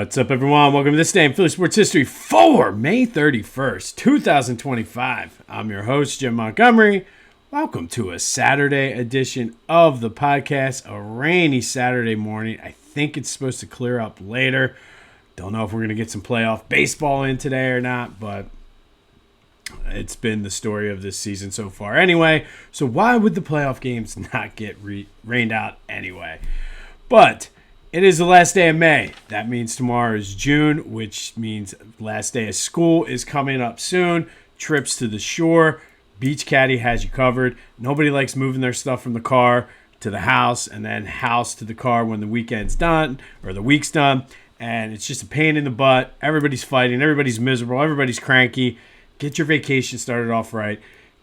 What's up, everyone? Welcome to this day in Philly Sports History for May 31st, 2025. I'm your host, Jim Montgomery. Welcome to a Saturday edition of the podcast, a rainy Saturday morning. I think it's supposed to clear up later. Don't know if we're going to get some playoff baseball in today or not, but it's been the story of this season so far anyway. So why would the playoff games not get rained out anyway? But it is the last day of May. That means tomorrow is June, which means last day of school is coming up soon. Trips to the shore. Beach Caddy has you covered. Nobody likes moving their stuff from the car to the house and then house to the car when the weekend's done or the week's done. And it's just a pain in the butt. Everybody's fighting. Everybody's miserable. Everybody's cranky. Get your vacation started off right.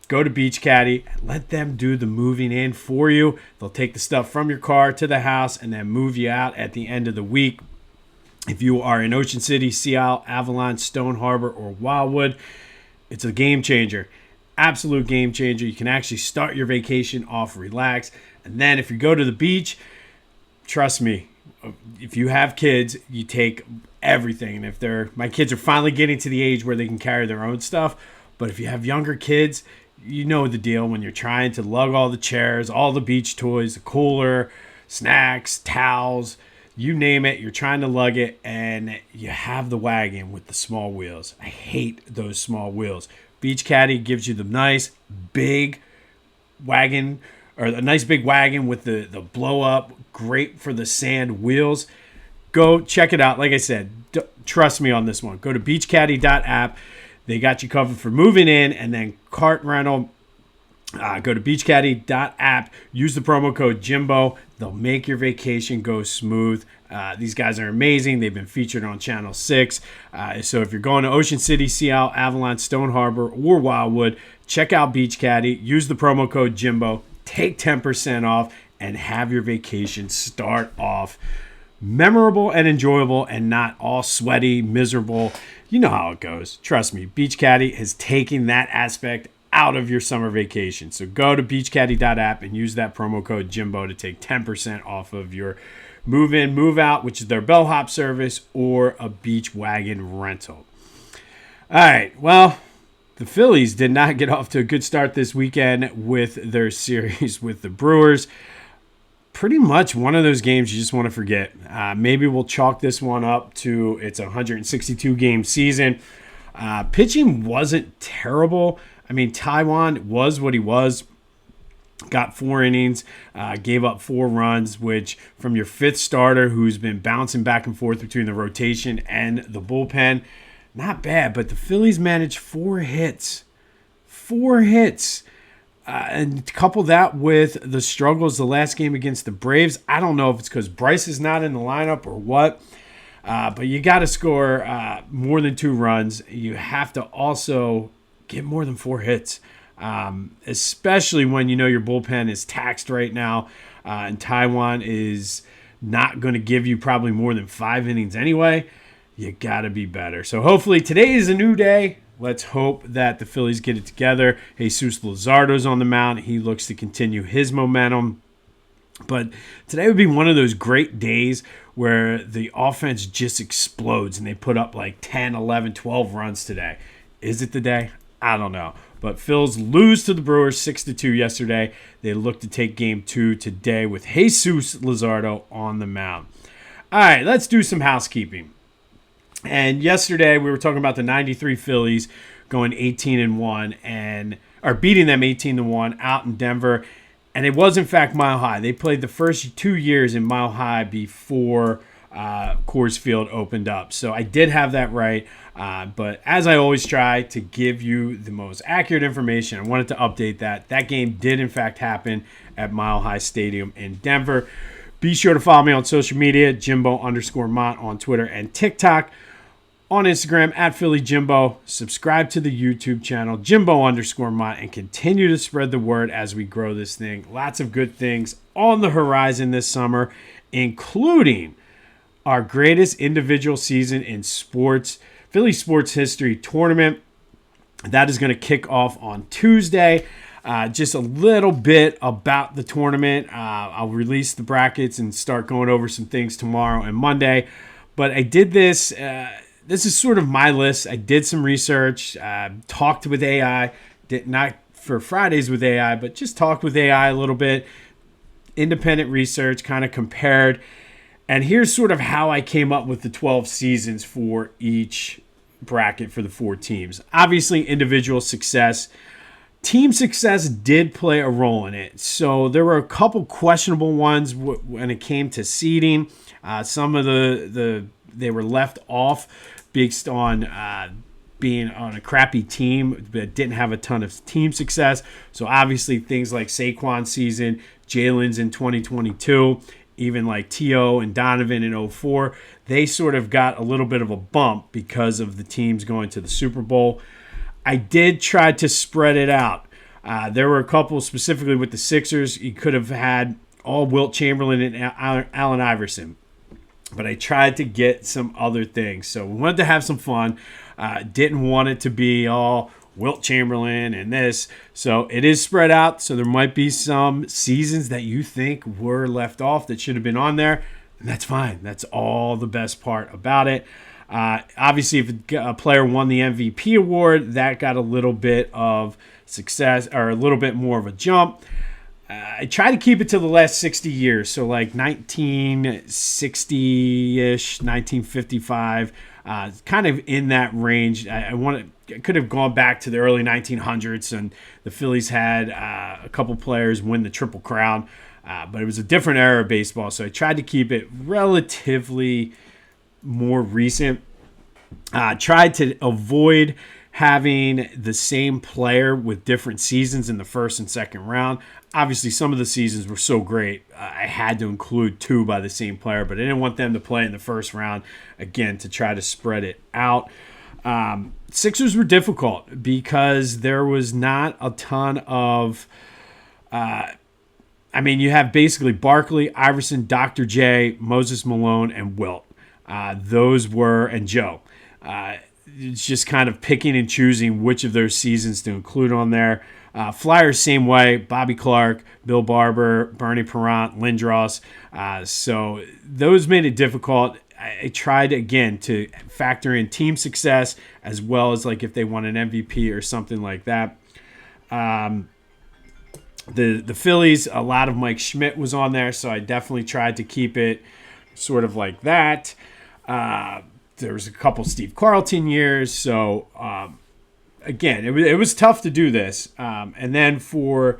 Go to Beach Caddy. Let them do the moving in for you. They'll take the stuff from your car to the house and then move you out at the end of the week. If you are in Ocean City, Sea Isle, Avalon, Stone Harbor, or Wildwood, it's a game changer. Absolute game changer. You can actually start your vacation off relaxed. And then if you go to the beach, trust me, if you have kids, you take everything. And my kids are finally getting to the age where they can carry their own stuff. But if you have younger kids, you know the deal when you're trying to lug all the chairs, all the beach toys, the cooler, snacks, towels, you name it, you're trying to lug it, and you have the wagon with the small wheels. I hate those small wheels. Beach Caddy gives you the nice big wagon, or a nice big wagon with the blow up, great for the sand wheels. Go check it out. Like I said, trust me on this one. Go to beachcaddy.app. They got you covered for moving in and then cart rental. Go to beachcaddy.app. Use the promo code Jimbo. They'll make your vacation go smooth. These guys are amazing. They've been featured on Channel 6. So if you're going to Ocean City, Sea Isle, Avalon, Stone Harbor, or Wildwood, check out Beach Caddy. Use the promo code Jimbo. Take 10% off and have your vacation start off memorable and enjoyable and not all sweaty, miserable. You know how it goes. Trust me, Beach Caddy has taken that aspect out of your summer vacation. So go to beachcaddy.app and use that promo code Jimbo to take 10% off of your move in, move out, which is their bellhop service, or a beach wagon rental. All right, well, the Phillies did not get off to a good start this weekend with their series with the Brewers. Pretty much one of those games you just want to forget. Maybe we'll chalk this one up to it's a 162-game season. Pitching wasn't terrible. I mean, Taiwan was what he was. Got 4 innings, gave up 4 runs, which from your 5th starter who's been bouncing back and forth between the rotation and the bullpen, not bad. But the Phillies managed 4 hits. 4 hits. And couple that with the struggles the last game against the Braves. I don't know if it's because Bryce is not in the lineup or what, but you got to score more than 2 runs. You have to also get more than 4 hits, especially when you know your bullpen is taxed right now, and Taiwan is not going to give you probably more than 5 innings anyway. You got to be better. So hopefully today is a new day. Let's hope that the Phillies get it together. Jesus Luzardo's on the mound. He looks to continue his momentum. But today would be one of those great days where the offense just explodes and they put up like 10, 11, 12 runs today. Is it the day? I don't know. But Phils lose to the Brewers 6-2 yesterday. They look to take game 2 today with Jesus Luzardo on the mound. All right, let's do some housekeeping. And yesterday we were talking about the 93 Phillies going 18-1 or beating them 18-1 out in Denver. And it was in fact Mile High. They played the first 2 years in Mile High before Coors Field opened up. So I did have that right. But as I always try to give you the most accurate information, I wanted to update that. That game did in fact happen at Mile High Stadium in Denver. Be sure to follow me on social media, Jimbo_Mont on Twitter and TikTok. On Instagram, at Philly Jimbo. Subscribe to the YouTube channel, Jimbo_Mont, and continue to spread the word as we grow this thing. Lots of good things on the horizon this summer, including our greatest individual season in sports, Philly Sports History Tournament. That is going to kick off on Tuesday. Just a little bit about the tournament. I'll release the brackets and start going over some things tomorrow and Monday. But I did this. This is sort of my list. I did some research, talked with AI, did not for Fridays with AI, but just talked with AI a little bit, independent research, kind of compared. And here's sort of how I came up with the 12 seasons for each bracket for the 4 teams. Obviously, individual success. Team success did play a role in it. So there were a couple questionable ones when it came to seeding. Some of they were left off based on being on a crappy team that didn't have a ton of team success. So obviously things like Saquon's season, Jalen's in 2022, even like T.O. and Donovan in 04, they sort of got a little bit of a bump because of the teams going to the Super Bowl. I did try to spread it out. There were a couple specifically with the Sixers. You could have had all Wilt Chamberlain and Allen Iverson. But I tried to get some other things. So we wanted to have some fun. Didn't want it to be all Wilt Chamberlain and this. So it is spread out. So there might be some seasons that you think were left off that should have been on there. And that's fine. That's all the best part about it. Obviously, if a player won the MVP award, that got a little bit of success or a little bit more of a jump. I try to keep it to the last 60 years, so like 1960-ish, 1955, kind of in that range. I could have gone back to the early 1900s, and the Phillies had a couple players win the Triple Crown, but it was a different era of baseball, so I tried to keep it relatively more recent. Tried to avoid having the same player with different seasons in the first and second round. Obviously, some of the seasons were so great, I had to include 2 by the same player, but I didn't want them to play in the first round, again, to try to spread it out. Sixers were difficult because there was not a ton of... you have basically Barkley, Iverson, Dr. J, Moses Malone, and Wilt. And Joe. It's just kind of picking and choosing which of those seasons to include on there. Flyers, same way. Bobby Clark, Bill Barber, Bernie Parent, Lindros. So those made it difficult. I tried, again, to factor in team success as well as like if they won an MVP or something like that. The Phillies, a lot of Mike Schmidt was on there, so I definitely tried to keep it sort of like that. There was a couple Steve Carlton years, so again, it was tough to do this. And then for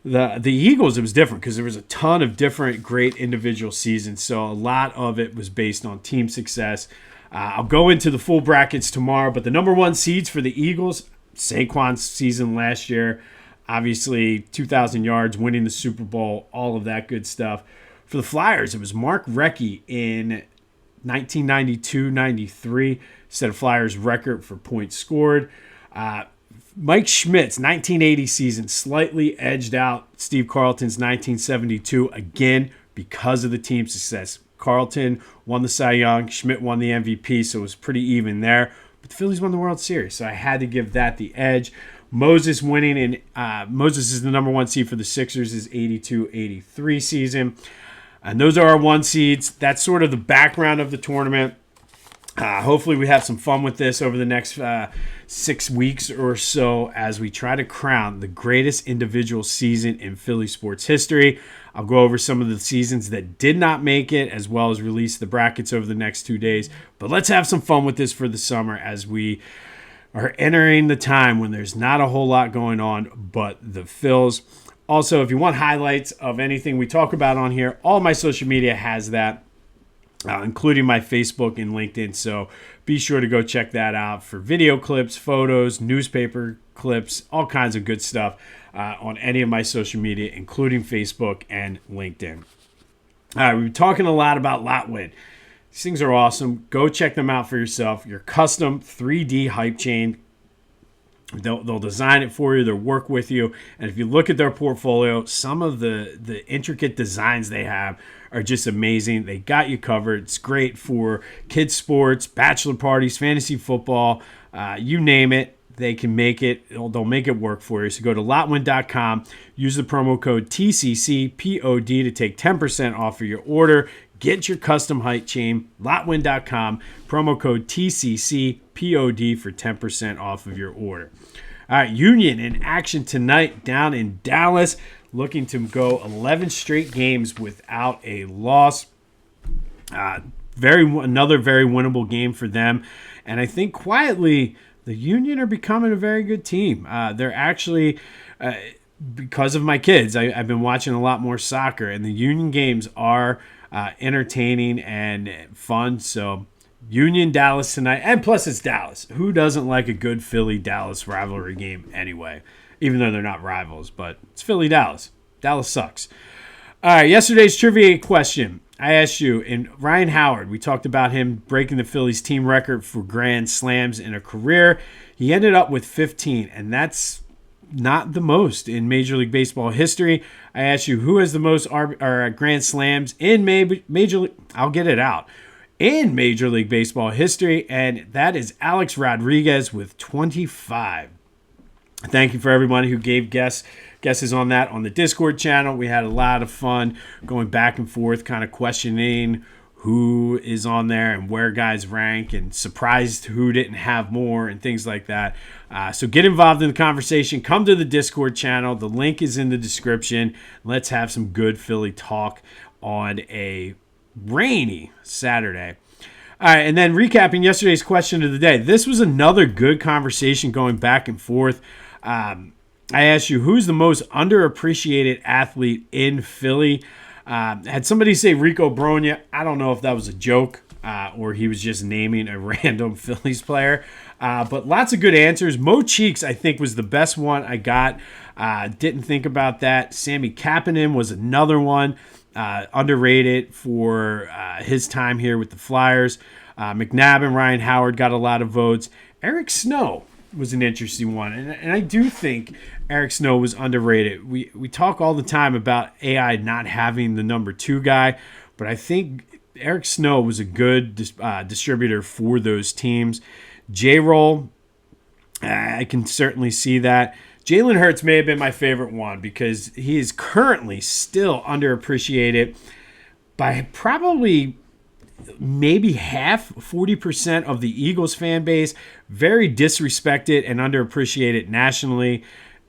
the Eagles, it was different because there was a ton of different great individual seasons, so a lot of it was based on team success. I'll go into the full brackets tomorrow, but the number 1 seeds for the Eagles, Saquon's season last year, obviously 2,000 yards, winning the Super Bowl, all of that good stuff. For the Flyers, it was Mark Recchi in 1992-93, set a Flyers record for points scored. Mike Schmidt's 1980 season slightly edged out Steve Carlton's 1972, again, because of the team success. Carlton won the Cy Young, Schmidt won the MVP, so it was pretty even there. But the Phillies won the World Series, so I had to give that the edge. Moses winning, Moses is the number 1 seed for the Sixers, his 82-83 season. And those are our 1 seeds. That's sort of the background of the tournament. Hopefully we have some fun with this over the next 6 weeks or so as we try to crown the greatest individual season in Philly sports history. I'll go over some of the seasons that did not make it, as well as release the brackets over the next 2 days. But let's have some fun with this for the summer as we are entering the time when there's not a whole lot going on but the Phils. Also, if you want highlights of anything we talk about on here, all my social media has that, including my Facebook and LinkedIn. So be sure to go check that out for video clips, photos, newspaper clips, all kinds of good stuff on any of my social media, including Facebook and LinkedIn. All right, we've been talking a lot about Lotwin. These things are awesome. Go check them out for yourself. Your custom 3D hype chain. They'll design it for you. They'll work with you. And if you look at their portfolio, some of the intricate designs they have are just amazing. They got you covered. It's great for kids' sports, bachelor parties, fantasy football, you name it. They can make it. They'll make it work for you. So go to lotwin.com. Use the promo code TCCPOD to take 10% off of your order. Get your custom height chain, lotwin.com, promo code TCCPOD for 10% off of your order. All right, Union in action tonight down in Dallas, looking to go 11 straight games without a loss. Another very winnable game for them. And I think quietly, the Union are becoming a very good team. They're actually, because of my kids, I've been watching a lot more soccer, and the Union games are entertaining and fun. So Union Dallas tonight, and plus it's Dallas. Who doesn't like a good Philly-Dallas rivalry game anyway? Even though they're not rivals, but it's Philly-Dallas. Dallas sucks. All right, yesterday's trivia question. I asked you, and Ryan Howard, we talked about him breaking the Phillies team record for grand slams in a career. He ended up with 15, and that's not the most in Major League Baseball history. I asked you, who has the most grand slams in Major League? I'll get it out. In Major League Baseball history, and that is Alex Rodriguez with 25. Thank you for everybody who gave guesses on that on the Discord channel. We had a lot of fun going back and forth, kind of questioning who is on there and where guys rank, and surprised who didn't have more and things like that. So get involved in the conversation. Come to the Discord channel. The link is in the description. Let's have some good Philly talk on a rainy Saturday. All right, and then recapping yesterday's question of the day. This was another good conversation going back and forth. I asked you, who's the most underappreciated athlete in Philly? Had somebody say Rico Brogna. I don't know if that was a joke or he was just naming a random Phillies player. But lots of good answers. Mo Cheeks, I think, was the best one I got. Didn't think about that. Sammy Kapanen was another one. Underrated for his time here with the Flyers. McNabb and Ryan Howard got a lot of votes. Eric Snow was an interesting one. And I do think Eric Snow was underrated. We talk all the time about AI not having the number 2 guy, but I think Eric Snow was a good distributor for those teams. J-Roll, I can certainly see that. Jalen Hurts may have been my favorite one because he is currently still underappreciated by probably maybe half, 40% of the Eagles fan base. Very disrespected and underappreciated nationally.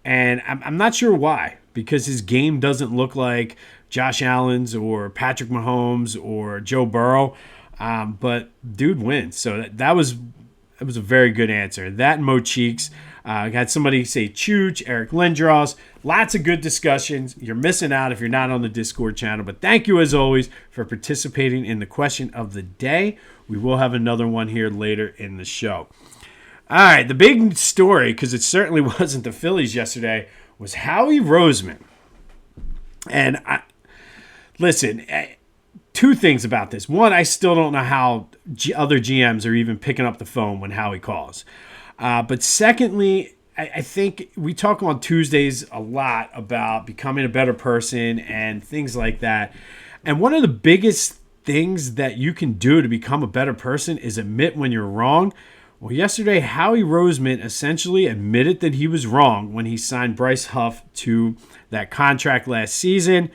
And I'm not sure why, because his game doesn't look like Josh Allen's or Patrick Mahomes or Joe Burrow. But dude wins. So that was a very good answer. That and Mo Cheeks. Got somebody say Chooch, Eric Lindros. Lots of good discussions. You're missing out if you're not on the Discord channel. But thank you, as always, for participating in the question of the day. We will have another one here later in the show. All right, the big story, because it certainly wasn't the Phillies yesterday, was Howie Roseman. And listen, two things about this. One, I still don't know how other GMs are even picking up the phone when Howie calls. But secondly, I think we talk on Tuesdays a lot about becoming a better person and things like that. And one of the biggest things that you can do to become a better person is admit when you're wrong. Well, yesterday, Howie Roseman essentially admitted that he was wrong when he signed Bryce Huff to that contract last season,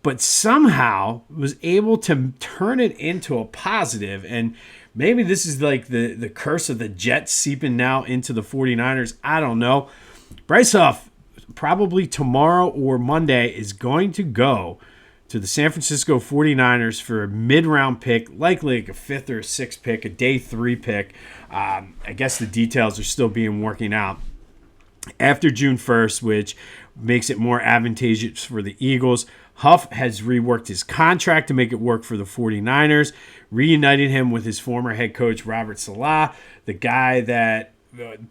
but somehow was able to turn it into a positive. And maybe this is like the curse of the Jets seeping now into the 49ers. I don't know. Bryce Huff, probably tomorrow or Monday, is going to go to the San Francisco 49ers for a mid-round pick, likely like a 5th or a 6th pick, a day 3 pick. I guess the details are still being working out after June 1st, which makes it more advantageous for the Eagles. Huff has reworked his contract to make it work for the 49ers, reunited him with his former head coach, Robert Saleh, the guy that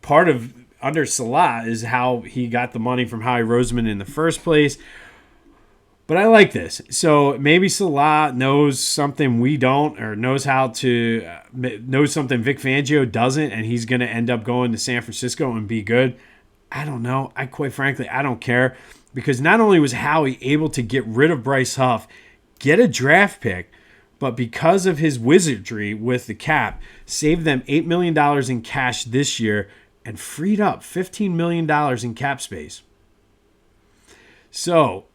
part of under Saleh is how he got the money from Howie Roseman in the first place. But I like this. So maybe Saleh knows something we don't, or knows how to knows something Vic Fangio doesn't, and he's going to end up going to San Francisco and be good. I don't know. Quite frankly, I don't care, because not only was Howie able to get rid of Bryce Huff, get a draft pick, but because of his wizardry with the cap, saved them $8 million in cash this year and freed up $15 million in cap space. So,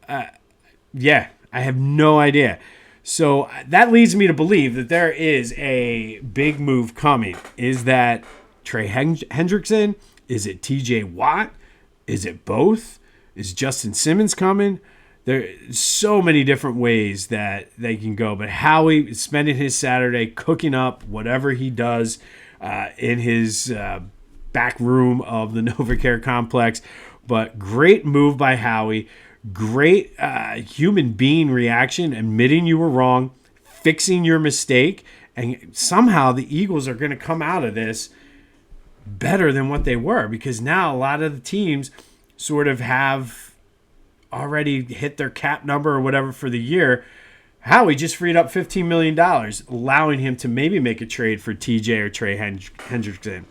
yeah, I have no idea. So that leads me to believe that there is a big move coming. Is that Trey Hendrickson? Is it TJ Watt? Is it both? Is Justin Simmons coming? There's so many different ways that they can go. But Howie is spending his Saturday cooking up whatever he does in his back room of the NovaCare complex. But great move by Howie. Great human being reaction, admitting you were wrong, fixing your mistake. And somehow the Eagles are going to come out of this better than what they were, because now a lot of the teams sort of have already hit their cap number or whatever for the year. Howie just freed up $15 million, allowing him to maybe make a trade for TJ or Trey Hendrickson.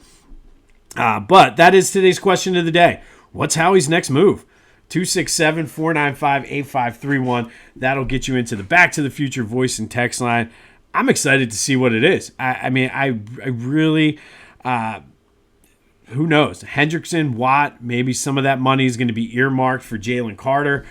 But that is today's question of the day. What's Howie's next move? 267-495-8531. That'll get you into the Back to the Future voice and text line. I'm excited to see what it is. I really... who knows? Hendrickson, Watt, maybe some of that money is going to be earmarked for Jalen Carter.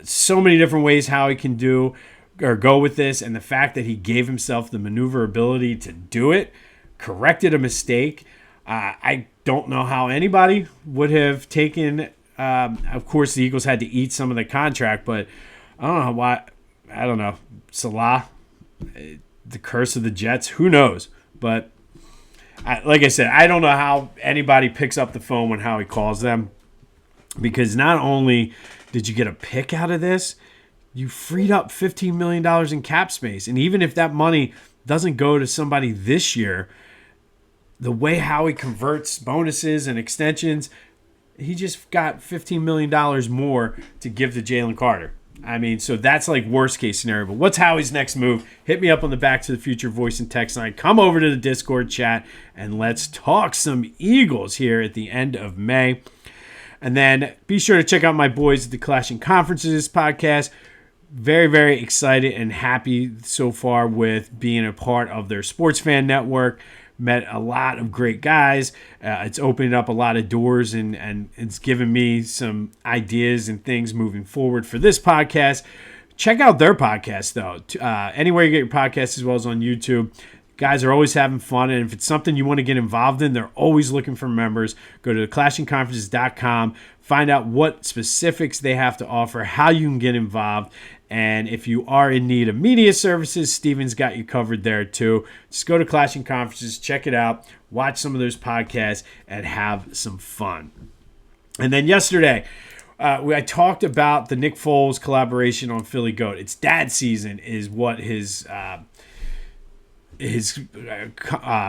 So many different ways how he can do or go with this. And the fact that he gave himself the maneuverability to do it, corrected a mistake. I don't know how anybody would have taken. Of course, the Eagles had to eat some of the contract, but I don't know why. I don't know. Salah, the curse of the Jets. Who knows? But like I said, I don't know how anybody picks up the phone when Howie calls them, because not only did you get a pick out of this, you freed up $15 million in cap space. And even if that money doesn't go to somebody this year, the way Howie converts bonuses and extensions, he just got $15 million more to give to Jalen Carter. I mean, so that's like worst case scenario. But what's Howie's next move? Hit me up on the Back to the Future voice and text line. Come over to the Discord chat and let's talk some Eagles here at the end of May. And then be sure to check out my boys at the Clashing Conferences podcast. Very, very excited and happy so far with being a part of their sports fan network. Met a lot of great guys. It's opened up a lot of doors and it's given me some ideas and things moving forward for this podcast. Check out their podcast, though. Anywhere you get your podcast, as well as on YouTube. Guys are always having fun, and if it's something you want to get involved in, they're always looking for members. Go to theclashingconferences.com. Find out what specifics they have to offer, how you can get involved. And if you are in need of media services, Steven's got you covered there too. Just go to Clashing Conferences, check it out, watch some of those podcasts, and have some fun. And then yesterday, I talked about the Nick Foles collaboration on Philly Goat. It's dad season is what his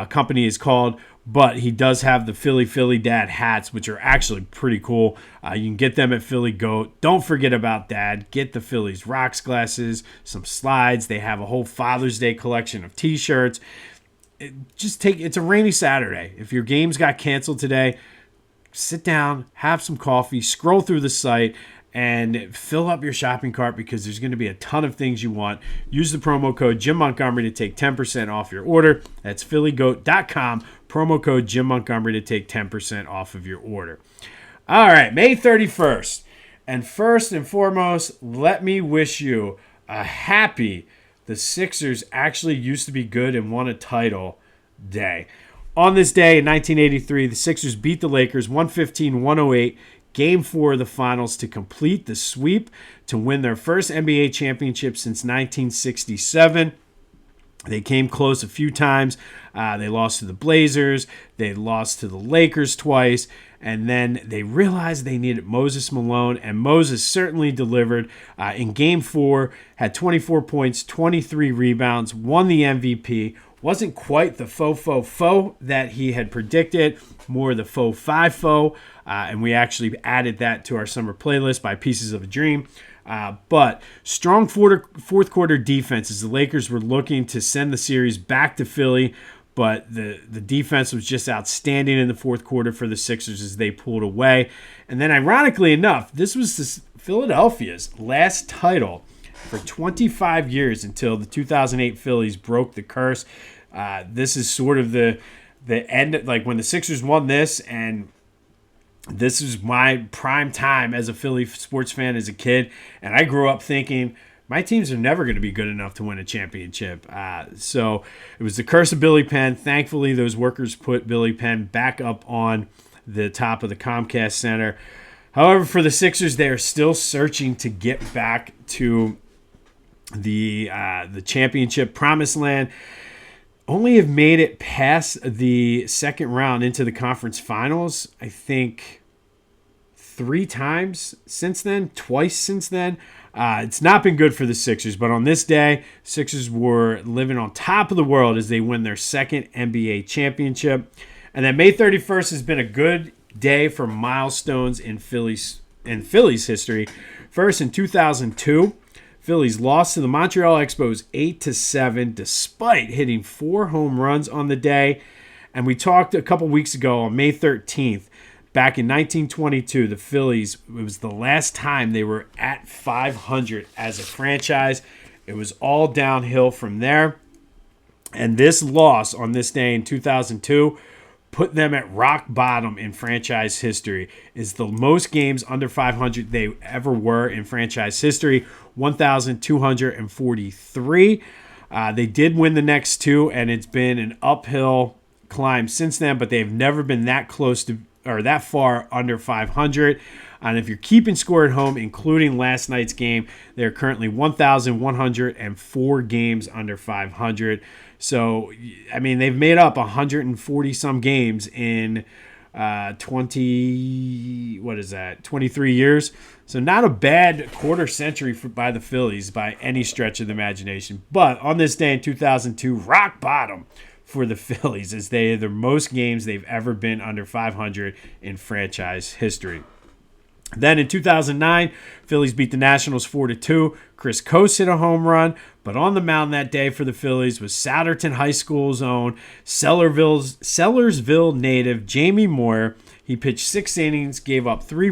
company is called, but he does have the Philly Dad hats, which are actually pretty cool. You can get them at Philly Goat. Don't forget about Dad. Get the Phillies rocks glasses, some slides. They have a whole Father's Day collection of T-shirts. It's a rainy Saturday. If your games got canceled today, sit down, have some coffee, scroll through the site, and fill up your shopping cart, because there's going to be a ton of things you want. Use the promo code Jim Montgomery to take 10% off your order. That's phillygoat.com. Promo code Jim Montgomery to take 10% off of your order. All right, May 31st. And first and foremost, let me wish you a happy the Sixers actually used to be good and won a title day. On this day in 1983, the Sixers beat the Lakers 115-108. Game 4 of the finals to complete the sweep to win their first NBA championship since 1967. They came close a few times. They lost to the Blazers. They lost to the Lakers twice. And then they realized they needed Moses Malone, and Moses certainly delivered. In Game 4, had 24 points, 23 rebounds, won the MVP. Wasn't quite the faux that he had predicted, more the faux FIFO. And we actually added that to our summer playlist by Pieces of a Dream. But strong fourth quarter defense as the Lakers were looking to send the series back to Philly. But the defense was just outstanding in the fourth quarter for the Sixers as they pulled away. And then ironically enough, this was Philadelphia's last title for 25 years until the 2008 Phillies broke the curse. This is sort of the end, like when the Sixers won this, and this is my prime time as a Philly sports fan as a kid. And I grew up thinking my teams are never going to be good enough to win a championship. So it was the curse of Billy Penn. Thankfully, those workers put Billy Penn back up on the top of the Comcast Center. However, for the Sixers, they are still searching to get back to the championship promised land. Only have made it past the second round into the conference finals, I think, 3 times since then, twice since then. It's not been good for the Sixers, but on this day, Sixers were living on top of the world as they win their second NBA championship. And then May 31st has been a good day for milestones in Phillies history. First, in 2002, Phillies lost to the Montreal Expos 8-7 despite hitting 4 home runs on the day. And we talked a couple weeks ago on May 13th, back in 1922, the Phillies, it was the last time they were at 500 as a franchise. It was all downhill from there. And this loss on this day in 2002 put them at rock bottom in franchise history. It's the most games under 500 they ever were in franchise history, 1,243. They did win the next 2, and it's been an uphill climb since then, but they've never been that close to or that far under 500. And if you're keeping score at home, including last night's game, they're currently 1,104 games under 500. So, I mean, they've made up 140-some games in 23 years. So not a bad quarter century by the Phillies by any stretch of the imagination. But on this day in 2002, rock bottom for the Phillies as they are the most games they've ever been under 500 in franchise history. Then in 2009, Phillies beat the Nationals 4-2. Chris Coase hit a home run, but on the mound that day for the Phillies was Souderton High School's own Sellersville native Jamie Moyer. He pitched 6 innings, gave up 3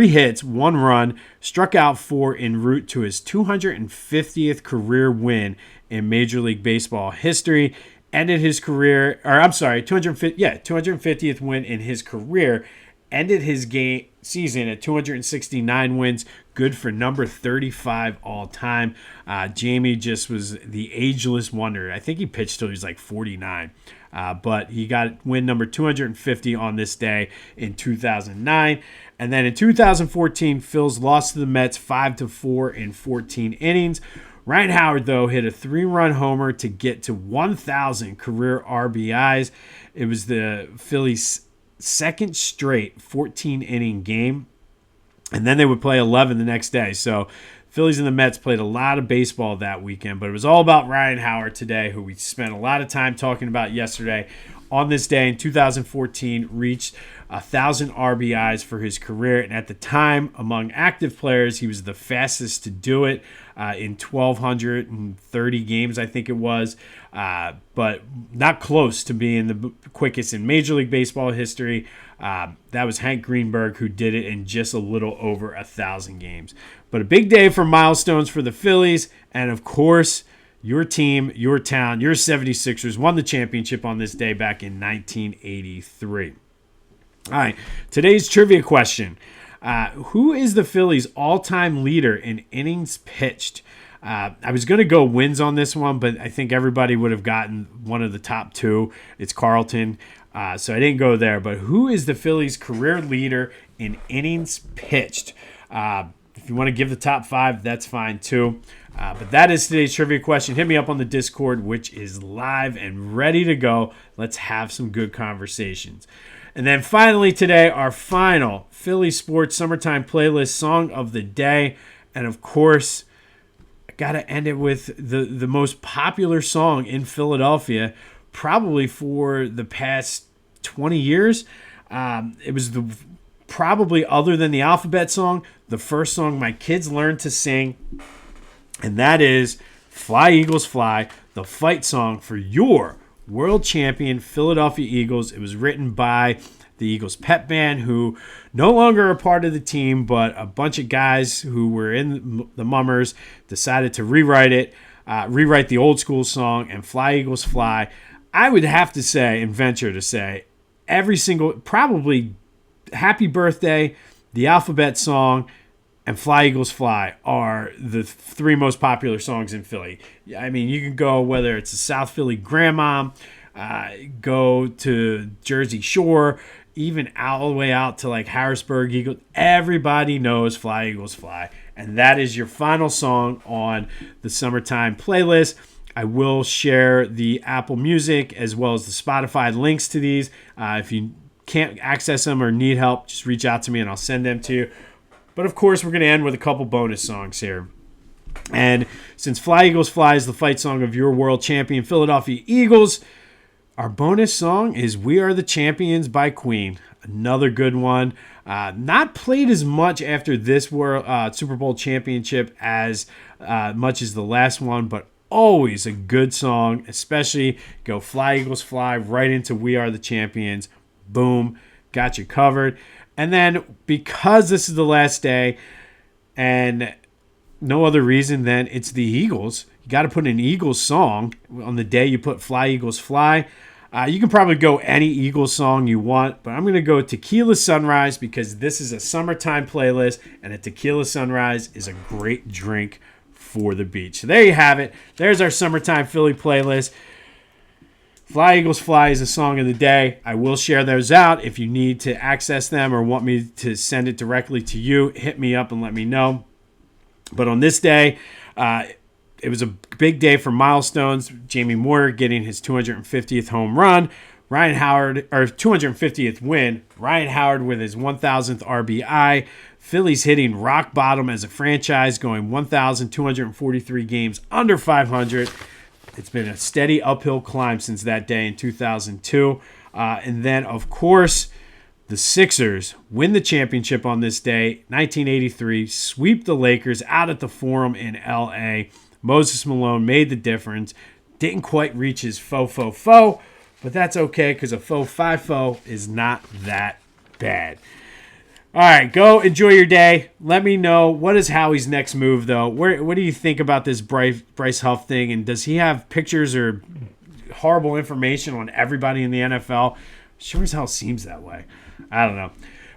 hits, 1 run, struck out 4 en route to his 250th career win in Major League Baseball history. Ended his career, 250th win in his career. Ended his season at 269 wins, good for number 35 all time. Jamie just was the ageless wonder. I think he pitched till he was like 49. But he got win number 250 on this day in 2009. And then in 2014, Phils lost to the Mets 5-4 in 14 innings. Ryan Howard, though, hit a 3-run homer to get to 1,000 career RBIs. It was the Phillies' second straight 14-inning game. And then they would play 11 the next day. So Phillies and the Mets played a lot of baseball that weekend, but it was all about Ryan Howard today, who we spent a lot of time talking about yesterday. On this day in 2014, reached 1,000 RBIs for his career, and at the time, among active players, he was the fastest to do it in 1,230 games, I think it was, but not close to being the quickest in Major League Baseball history. That was Hank Greenberg, who did it in just a little over 1,000 games. But a big day for milestones for the Phillies, and of course, your team, your town, your 76ers won the championship on this day back in 1983. All right, today's trivia question. Who is the Phillies' all-time leader in innings pitched? I was going to go wins on this one, but I think everybody would have gotten one of the top 2. It's Carlton, so I didn't go there. But who is the Phillies' career leader in innings pitched? If you want to give the top 5, that's fine too. But that is today's trivia question. Hit me up on the Discord, which is live and ready to go. Let's have some good conversations. And then finally today, our final Philly Sports Summertime Playlist Song of the Day. And of course, I got to end it with the most popular song in Philadelphia, probably for the past 20 years. It was probably, other than the alphabet song, the first song my kids learned to sing. And that is Fly Eagles Fly, the fight song for your world champion Philadelphia Eagles. It was written by the Eagles pep band, who no longer are part of the team, but a bunch of guys who were in the Mummers decided to rewrite the old school song, and Fly Eagles Fly. I would have to say and venture to say every single, probably Happy Birthday, the alphabet song, and Fly Eagles Fly are the three most popular songs in Philly. I mean, you can go whether it's a South Philly Grandma, go to Jersey Shore, even all the way out to like Harrisburg Eagles. Everybody knows Fly Eagles Fly. And that is your final song on the summertime playlist. I will share the Apple Music as well as the Spotify links to these. If you can't access them or need help, just reach out to me and I'll send them to you. But of course, we're going to end with a couple bonus songs here. And since Fly Eagles Fly is the fight song of your world champion Philadelphia Eagles, our bonus song is We Are the Champions by Queen. Another good one. Not played as much after this World Super Bowl championship as much as the last one, but always a good song, especially go Fly Eagles Fly right into We Are the Champions. Boom, got you covered. And then because this is the last day and no other reason than it's the Eagles, you got to put an Eagles song on the day you put Fly Eagles Fly. You can probably go any Eagles song you want, but I'm going to go Tequila Sunrise because this is a summertime playlist, and a Tequila Sunrise is a great drink for the beach. So there you have it. There's our summertime Philly playlist. Fly Eagles Fly is a song of the day. I will share those out. If you need to access them or want me to send it directly to you, hit me up and let me know. But on this day, it was a big day for milestones. Jamie Moyer getting his 250th home run. Ryan Howard, or 250th win. Ryan Howard with his 1,000th RBI. Phillies hitting rock bottom as a franchise, going 1,243 games under 500. It's been a steady uphill climb since that day in 2002. And then, of course, the Sixers win the championship on this day, 1983, sweep the Lakers out at the Forum in L.A. Moses Malone made the difference. Didn't quite reach his faux, but that's okay because a faux 5-0 is not that bad. All right, go enjoy your day. Let me know, what is Howie's next move, though? What do you think about this Bryce Huff thing? And does he have pictures or horrible information on everybody in the NFL? Sure as hell seems that way. I don't know.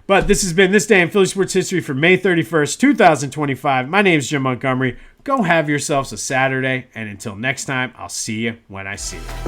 But this has been This Day in Philly Sports History for May 31st, 2025. My name is Jim Montgomery. Go have yourselves a Saturday. And until next time, I'll see you when I see you.